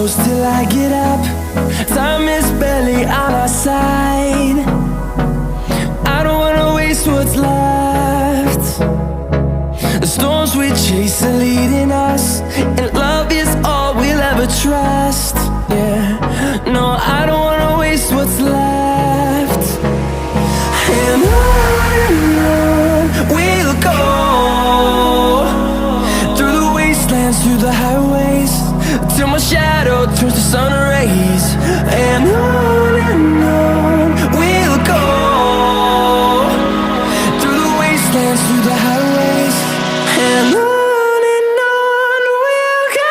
close till I get up. Time is barely on our side. I don't wanna waste what's left. The storms we chase are leading us, and love is all we'll ever trust. Yeah, no, I don't wanna waste what's left. And on we'll go, through the wastelands, through the highways, till my shadow turns to sun rays. And on we'll go, through the wastelands, through the highways, and on we'll go.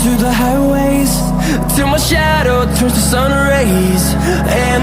Through the highways, till my shadow turns to sun rays. And